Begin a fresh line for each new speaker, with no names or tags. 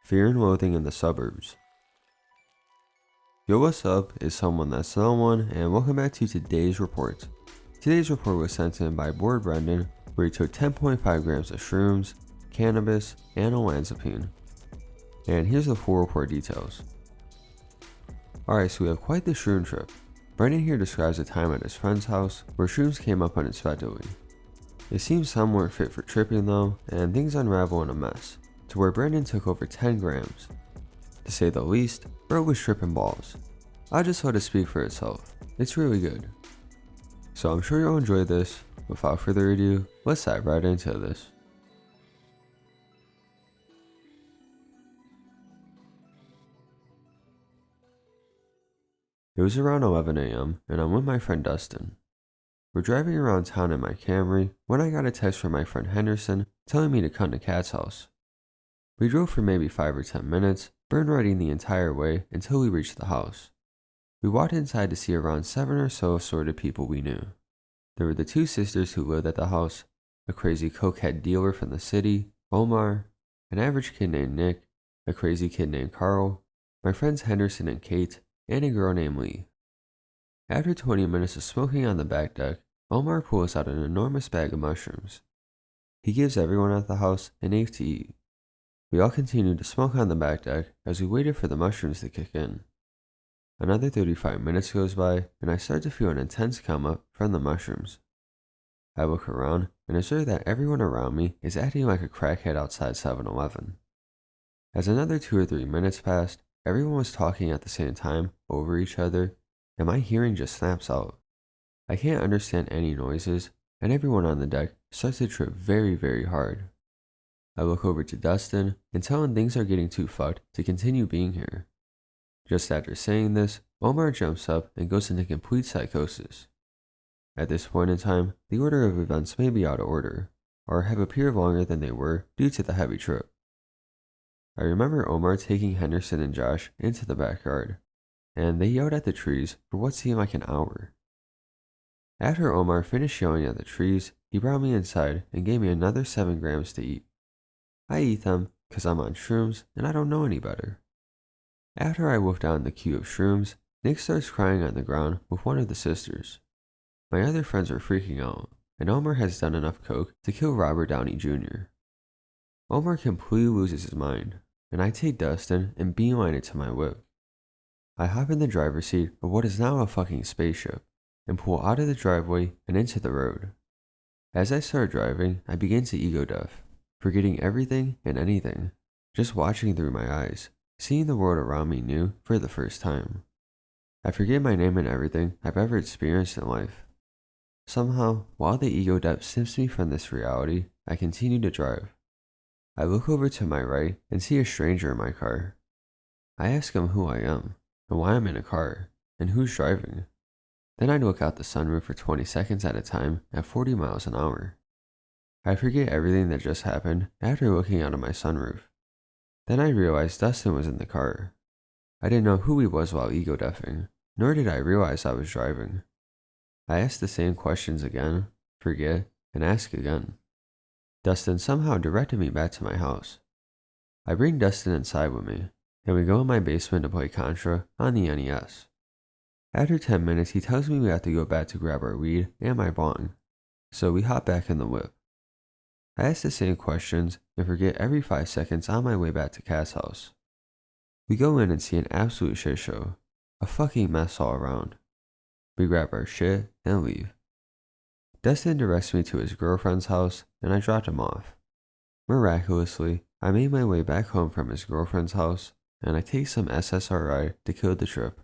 Fear and loathing in the suburbs. Yo, what's up? It's someone that's someone, and welcome back to today's report. Today's report was sent in by BoredBrendan, where he took 10.5 grams of shrooms, cannabis, and Olanzapine. And here's the full report details. Alright, so we have quite the shroom trip. Brendan here describes a time at his friend's house where shrooms came up unexpectedly. It seems some weren't fit for tripping though, and things unravel in a mess, to where Brendan took over 10 grams. To say the least, bro was tripping balls. I'll just let it speak for itself. It's really good. So I'm sure you'll enjoy this. Without further ado, let's dive right into this. It was around 11 a.m. and I'm with my friend Dustin. We're driving around town in my Camry when I got a text from my friend Henderson telling me to come to Kat's house. We drove for maybe 5 or 10 minutes, burn riding the entire way until we reached the house. We walked inside to see around 7 or so assorted people we knew. There were the two sisters who lived at the house, a crazy cokehead dealer from the city, Omar, an average kid named Nick, a crazy kid named Carl, my friends Henderson and Kate, and a girl named Lee. After 20 minutes of smoking on the back deck, Omar pulls out an enormous bag of mushrooms. He gives everyone at the house an eighth to eat. We all continued to smoke on the back deck as we waited for the mushrooms to kick in. Another 35 minutes goes by and I start to feel an intense come up from the mushrooms. I look around and observe that everyone around me is acting like a crackhead outside 7-Eleven. As another 2 or 3 minutes passed, everyone was talking at the same time over each other and my hearing just snaps out. I can't understand any noises and everyone on the deck starts to trip very, very hard. I look over to Dustin and tell him things are getting too fucked to continue being here. Just after saying this, Omar jumps up and goes into complete psychosis. At this point in time, the order of events may be out of order, or have appeared longer than they were due to the heavy trip. I remember Omar taking Henderson and Josh into the backyard, and they yelled at the trees for what seemed like an hour. After Omar finished yelling at the trees, he brought me inside and gave me another 7 grams to eat. I eat them because I'm on shrooms and I don't know any better. After I wolf down the queue of shrooms, Nick starts crying on the ground with one of the sisters. My other friends are freaking out, and Omar has done enough coke to kill Robert Downey Jr. Omar completely loses his mind, and I take Dustin and beeline it to my whip. I hop in the driver's seat of what is now a fucking spaceship, and pull out of the driveway and into the road. As I start driving, I begin to ego death, forgetting everything and anything, just watching through my eyes, seeing the world around me new for the first time. I forget my name and everything I've ever experienced in life. Somehow, while the ego depth snips me from this reality, I continue to drive. I look over to my right and see a stranger in my car. I ask him who I am, and why I'm in a car, and who's driving. Then I look out the sunroof for 20 seconds at a time at 40 miles an hour. I forget everything that just happened after looking out of my sunroof. Then I realized Dustin was in the car. I didn't know who he was while ego deafing, nor did I realize I was driving. I asked the same questions again, forget, and ask again. Dustin somehow directed me back to my house. I bring Dustin inside with me, and we go in my basement to play Contra on the NES. After 10 minutes, he tells me we have to go back to grab our weed and my bong, so we hop back in the whip. I ask the same questions and forget every 5 seconds on my way back to Kat's house. We go in and see an absolute shit show, a fucking mess all around. We grab our shit and leave. Dustin directs me to his girlfriend's house and I dropped him off. Miraculously, I made my way back home from his girlfriend's house and I take some SSRI to kill the trip.